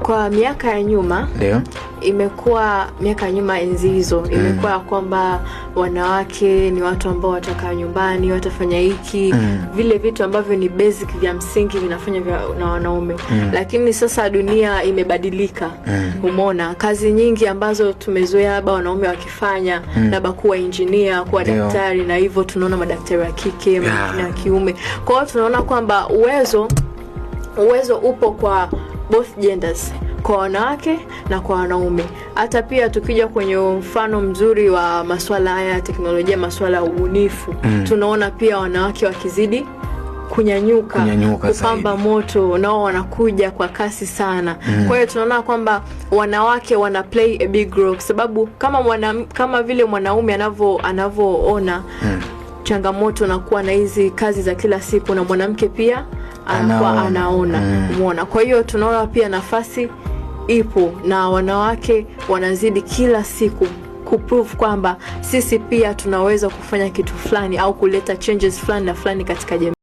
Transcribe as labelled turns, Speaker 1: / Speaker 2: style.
Speaker 1: Kwa miaka ya nyuma,
Speaker 2: ndio
Speaker 1: imekuwa miaka ya nyuma enzi hizo imekuwa kwamba wanawake ni watu ambao watakaa nyumbani, watafanya hiki vile vitu ambavyo ni basic vya msingi vinafanywa na wanaume. Lakini sasa dunia imebadilika. Umeona kazi nyingi ambazo tumezoea labda wanaume wakifanya, labda kuwa engineer, kuwa daktari, na hivyo tunaona madaktari wa kike na kiume. Kwa hiyo tunaona kwamba uwezo upo kwa both genders, kwa wanawake na kwa wanaume. Hata pia tukija kwenye mfano mzuri wa masuala haya ya teknolojia, masuala ya ubunifu, tunaona pia wanawake wakizidi kunyanyuka kupamba moto, nao wanakuja kwa sana. Kwa hiyo tunaona kwamba wanawake wana play a big role, sababu kama vile mwanaume anavyoona changamoto na kuwa na hizi kazi za kila siku, na mwanamke pia anaona. Umeona? Kwa hiyo tunaona pia nafasi ipo, na wanawake wanazidi kila siku kuprove kwamba sisi pia tunaweza kufanya kitu fulani au kuleta changes fulani na fulani katika jamii.